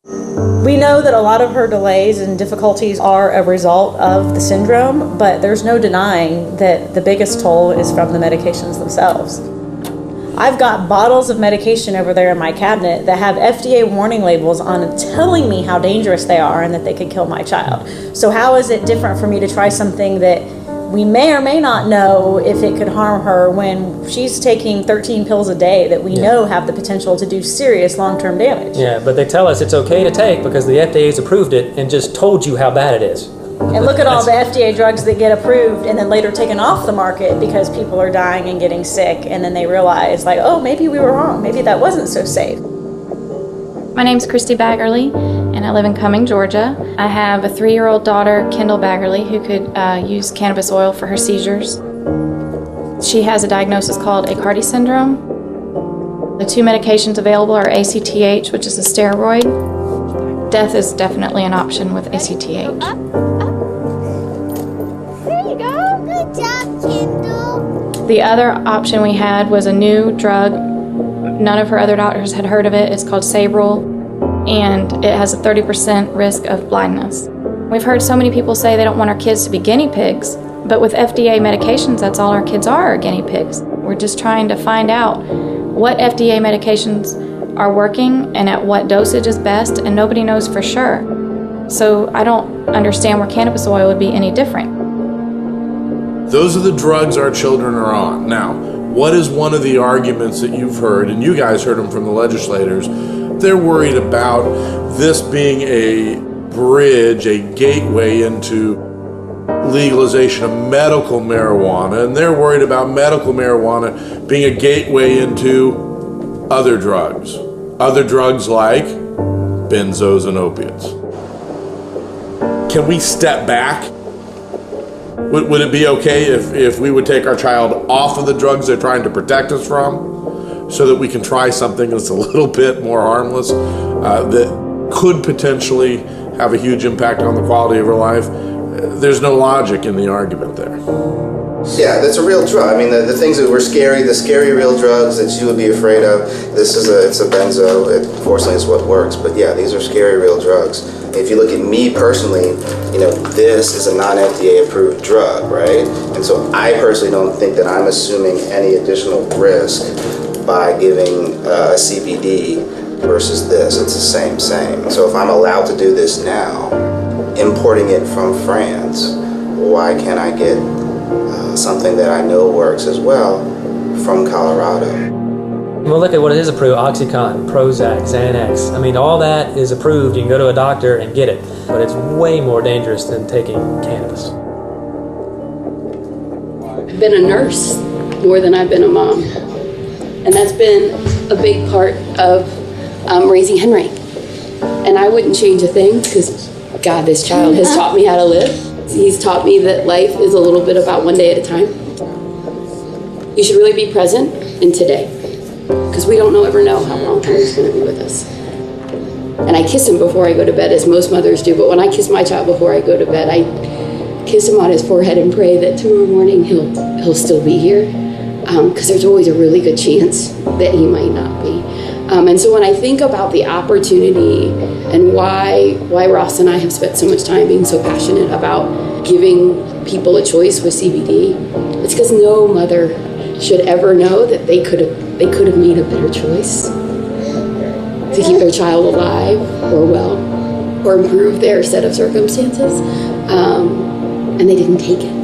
We know that a lot of her delays and difficulties are a result of the syndrome, but there's no denying that the biggest toll is from the medications themselves. I've got bottles of medication over there in my cabinet that have FDA warning labels on it telling me how dangerous they are and that they could kill my child. So how is it different for me to try something that we may or may not know if it could harm her when she's taking 13 pills a day that we know have the potential to do serious long-term damage? Yeah, but they tell us it's okay to take because the FDA's approved it and just told you how bad it is. And look at all the FDA drugs that get approved and then later taken off the market because people are dying and getting sick, and then they realize, like, oh, maybe we were wrong. Maybe that wasn't so safe. My name's Christy Baggerly, and I live in Cumming, Georgia. I have a 3-year-old daughter, Kendall Baggerly, who could use cannabis oil for her seizures. She has a diagnosis called Aicardi syndrome. The 2 medications available are ACTH, which is a steroid. Death is definitely an option with ACTH. Good job, Kendall. The other option we had was a new drug. None of her other doctors had heard of it. It's called Sabril, and it has a 30% risk of blindness. We've heard so many people say they don't want our kids to be guinea pigs, but with FDA medications, that's all our kids are guinea pigs. We're just trying to find out what FDA medications are working and at what dosage is best, and nobody knows for sure. So I don't understand where cannabis oil would be any different. Those are the drugs our children are on. Now, what is one of the arguments that you've heard, and you guys heard them from the legislators? They're worried about this being a bridge, a gateway into legalization of medical marijuana, and they're worried about medical marijuana being a gateway into other drugs like benzos and opiates. Can we step back? Would it be okay if we would take our child off of the drugs they're trying to protect us from so that we can try something that's a little bit more harmless that could potentially have a huge impact on the quality of her life? There's no logic in the argument there. Yeah, that's a real drug. I mean, the things that were scary, the scary real drugs that you would be afraid of, it's a benzo. Fortunately, it's what works. But yeah, these are scary real drugs. If you look at me personally, this is a non-FDA approved drug, right? And so I personally don't think that I'm assuming any additional risk by giving a CBD versus this. It's the same. So if I'm allowed to do this now, importing it from France, why can't I get something that I know works as well from Colorado? Well, look at what it is approved: OxyContin, Prozac, Xanax. I mean, all that is approved. You can go to a doctor and get it, but it's way more dangerous than taking cannabis. I've been a nurse more than I've been a mom, and that's been a big part of raising Henry. And I wouldn't change a thing because, God, this child has taught me how to live. He's taught me that life is a little bit about one day at a time. You should really be present in today, because we don't ever know how long Henry's going to be with us. And I kiss him before I go to bed, as most mothers do, but when I kiss my child before I go to bed, I kiss him on his forehead and pray that tomorrow morning he'll still be here, because there's always a really good chance that he might not be. And so when I think about the opportunity and why Ross and I have spent so much time being so passionate about giving people a choice with CBD, it's because no mother should ever know that they could have made a better choice to keep their child alive or well or improve their set of circumstances, and they didn't take it.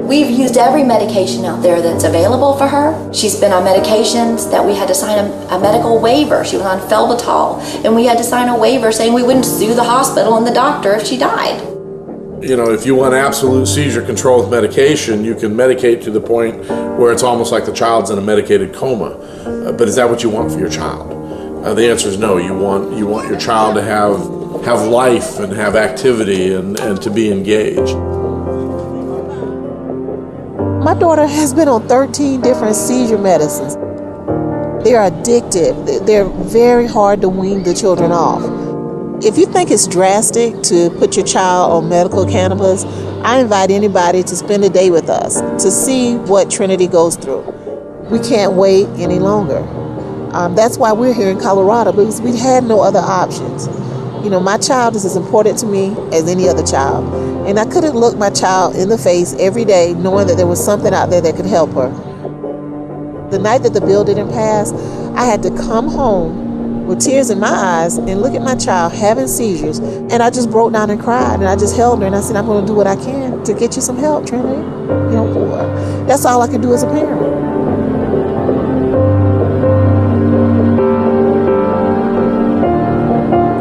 We've used every medication out there that's available for her. She's been on medications that we had to sign a medical waiver. She was on Felbutol, and we had to sign a waiver saying we wouldn't sue the hospital and the doctor if she died. If you want absolute seizure control with medication, you can medicate to the point where it's almost like the child's in a medicated coma. But is that what you want for your child? The answer is no. You want your child to have life and have activity and to be engaged. My daughter has been on 13 different seizure medicines. They're addictive. They're very hard to wean the children off. If you think it's drastic to put your child on medical cannabis, I invite anybody to spend a day with us to see what Trinity goes through. We can't wait any longer. That's why we're here in Colorado, because we had no other options. You know, my child is as important to me as any other child. And I couldn't look my child in the face every day knowing that there was something out there that could help her. The night that the bill didn't pass, I had to come home with tears in my eyes and look at my child having seizures. And I just broke down and cried, and I just held her and I said, I'm going to do what I can to get you some help, Trinity. You know, that's all I can do as a parent.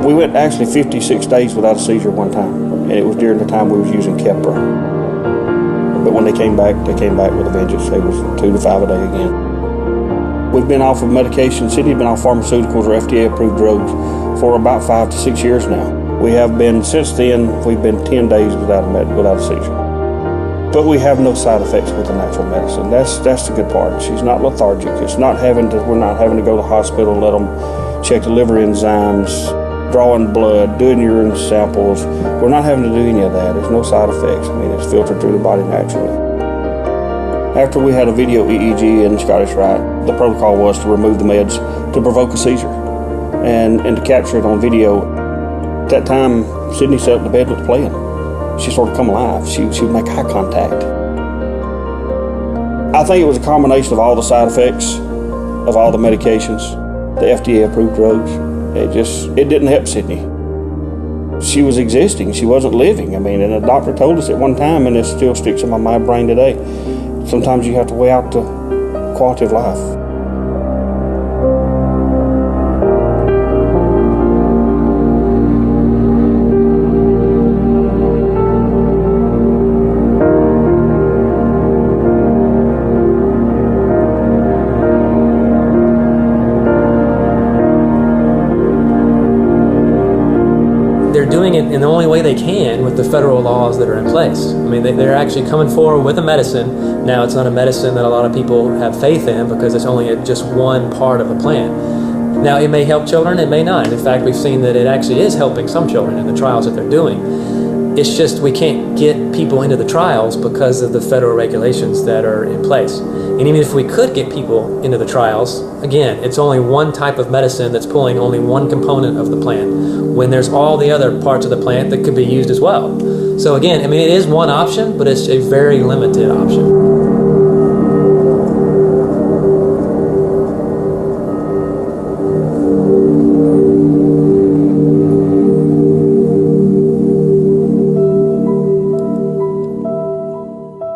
We went actually 56 days without a seizure one time, and it was during the time we was using Keppra. But when they came back with a vengeance. It was 2 to 5 a day again. We've been off of medication. Sydney's been off pharmaceuticals or FDA-approved drugs for about 5 to 6 years now. We have been, since then, we've been 10 days without a seizure. But we have no side effects with the natural medicine. That's the good part. She's not lethargic. We're not having to go to the hospital and let them check the liver enzymes, drawing blood, doing urine samples. We're not having to do any of that. There's no side effects. I mean, it's filtered through the body naturally. After we had a video EEG in Scottish Rite, the protocol was to remove the meds to provoke a seizure and to capture it on video. At that time, Sydney sat up in the bed with playing. She sort of come alive. She would make eye contact. I think it was a combination of all the side effects of all the medications, the FDA-approved drugs. It didn't help Sydney. She was existing. She wasn't living. I mean, and the doctor told us at one time, and it still sticks in my brain today, sometimes you have to weigh out the quality of life. They're doing it in the only way they can with the federal laws that are in place. I mean, they're actually coming forward with a medicine. Now, it's not a medicine that a lot of people have faith in because it's only just one part of the plan. Now, it may help children, it may not. In fact, we've seen that it actually is helping some children in the trials that they're doing. It's just we can't get people into the trials because of the federal regulations that are in place. And even if we could get people into the trials, again, it's only one type of medicine that's pulling only one component of the plan, when there's all the other parts of the plant that could be used as well. So again, I mean, it is one option, but it's a very limited option.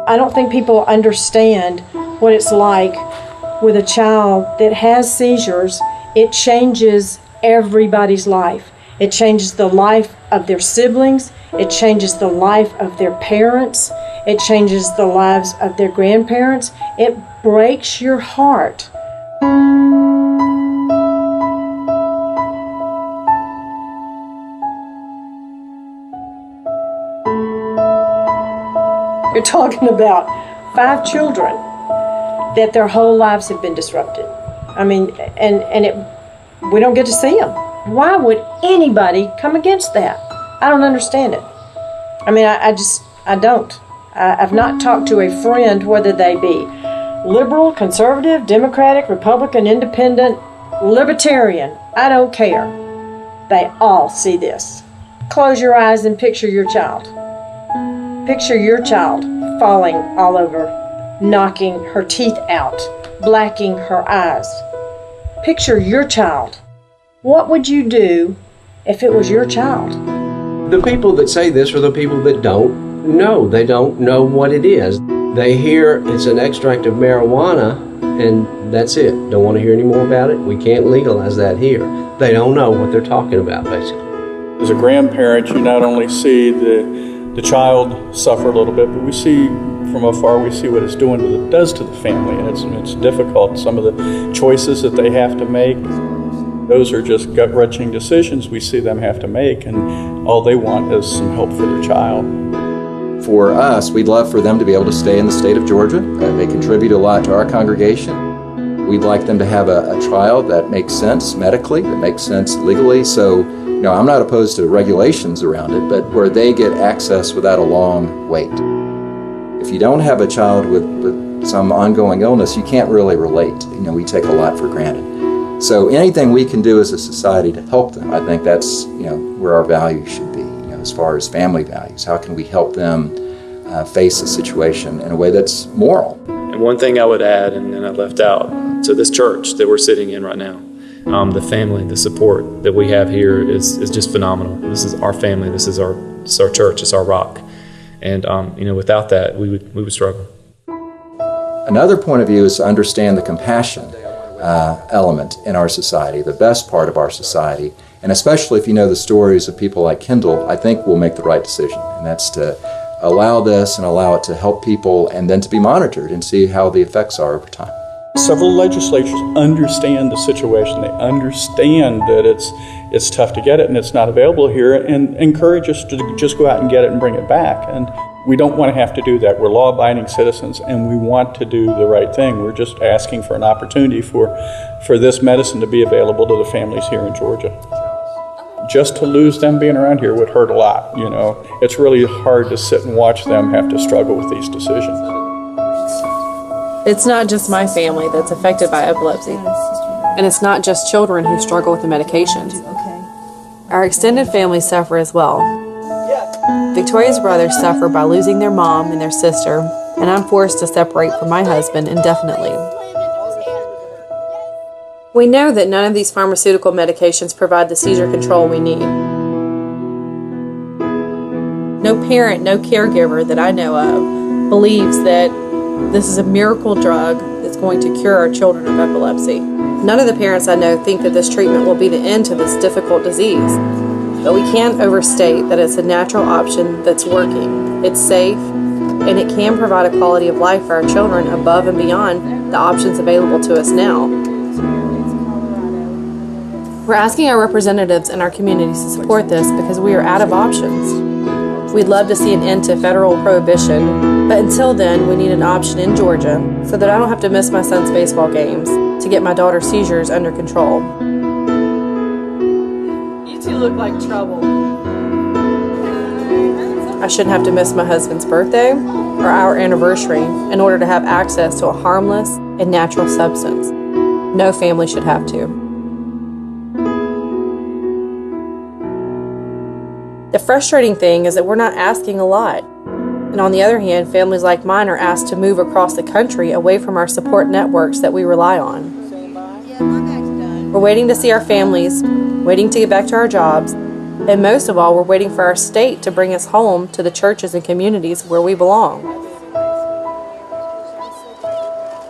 I don't think people understand what it's like with a child that has seizures. It changes everybody's life. It changes the life of their siblings. It changes the life of their parents. It changes the lives of their grandparents. It breaks your heart. You're talking about 5 children that their whole lives have been disrupted. I mean, we don't get to see them. Why would anybody come against that? I don't understand it. I mean, I don't. I've not talked to a friend, whether they be liberal, conservative, Democratic, Republican, independent, libertarian. I don't care. They all see this. Close your eyes and picture your child. Picture your child falling all over, knocking her teeth out, blacking her eyes. Picture your child. What would you do if it was your child? The people that say this are the people that don't know. They don't know what it is. They hear it's an extract of marijuana and that's it. Don't want to hear any more about it. We can't legalize that here. They don't know what they're talking about, basically. As a grandparent, you not only see the child suffer a little bit, but we see from afar, we see what it's does to the family, and it's difficult. Some of the choices that they have to make, those are just gut-wrenching decisions we see them have to make, and all they want is some help for their child. For us, we'd love for them to be able to stay in the state of Georgia. They contribute a lot to our congregation. We'd like them to have a trial that makes sense medically, that makes sense legally. So, you know, I'm not opposed to regulations around it, but where they get access without a long wait. If you don't have a child with some ongoing illness, you can't really relate. You know, we take a lot for granted. So anything we can do as a society to help them, I think that's where our values should be. As far as family values, how can we help them face a situation in a way that's moral? And one thing I would add, and I left out, so this church that we're sitting in right now, the family, the support that we have here is just phenomenal. This is our family. This is our church. It's our rock. And without that, we would struggle. Another point of view is to understand the compassion element in our society, the best part of our society. And especially if you know the stories of people like Kendall, I think we'll make the right decision. And that's to allow this and allow it to help people and then to be monitored and see how the effects are over time. Several legislatures understand the situation. They understand that it's tough to get it and it's not available here, and encourage us to just go out and get it and bring it back. And we don't want to have to do that. We're law-abiding citizens and we want to do the right thing. We're just asking for an opportunity for this medicine to be available to the families here in Georgia. Just to lose them being around here would hurt a lot, It's really hard to sit and watch them have to struggle with these decisions. It's not just my family that's affected by epilepsy. And it's not just children who struggle with the medications. Our extended families suffer as well. Victoria's brothers suffer by losing their mom and their sister, and I'm forced to separate from my husband indefinitely. We know that none of these pharmaceutical medications provide the seizure control we need. No parent, no caregiver that I know of believes that this is a miracle drug that's going to cure our children of epilepsy. None of the parents I know think that this treatment will be the end to this difficult disease. But we can't overstate that it's a natural option that's working. It's safe, and it can provide a quality of life for our children above and beyond the options available to us now. We're asking our representatives in our communities to support this because we are out of options. We'd love to see an end to federal prohibition, but until then, we need an option in Georgia so that I don't have to miss my son's baseball games to get my daughter's seizures under control. You two look like trouble. I shouldn't have to miss my husband's birthday or our anniversary in order to have access to a harmless and natural substance. No family should have to. The frustrating thing is that we're not asking a lot. And on the other hand, families like mine are asked to move across the country away from our support networks that we rely on. We're waiting to see our families, waiting to get back to our jobs, and most of all, we're waiting for our state to bring us home to the churches and communities where we belong.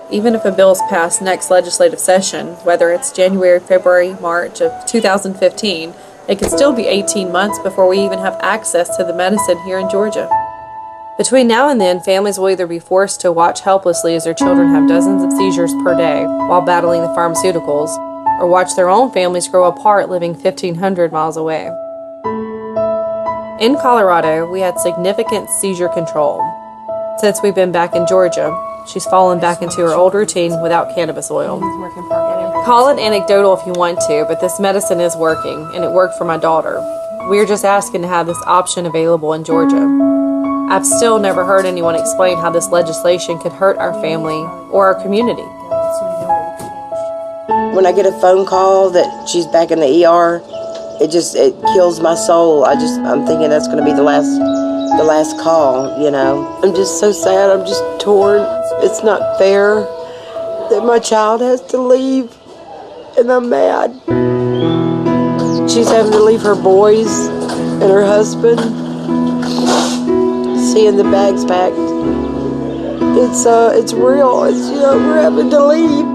Even if a bill is passed next legislative session, whether it's January, February, March of 2015, it could still be 18 months before we even have access to the medicine here in Georgia. Between now and then, families will either be forced to watch helplessly as their children have dozens of seizures per day while battling the pharmaceuticals, or watch their own families grow apart living 1,500 miles away. In Colorado, we had significant seizure control. Since we've been back in Georgia, she's fallen back into her old routine without cannabis oil. Call it anecdotal if you want to, but this medicine is working, and it worked for my daughter. We're just asking to have this option available in Georgia. I've still never heard anyone explain how this legislation could hurt our family or our community. When I get a phone call that she's back in the ER, it kills my soul. I'm thinking that's going to be the last call, I'm just so sad. I'm just torn. It's not fair that my child has to leave, and I'm mad. She's having to leave her boys and her husband, seeing the bags packed. It's real. We're having to leave.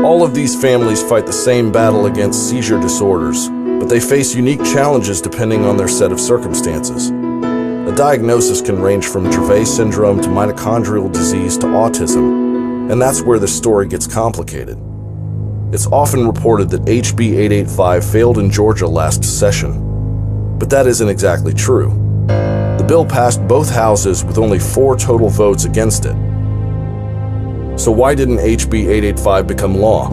All of these families fight the same battle against seizure disorders, but they face unique challenges depending on their set of circumstances. The diagnosis can range from Dravet syndrome to mitochondrial disease to autism, and that's where the story gets complicated. It's often reported that HB 885 failed in Georgia last session, but that isn't exactly true. The bill passed both houses with only 4 total votes against it. So why didn't HB 885 become law?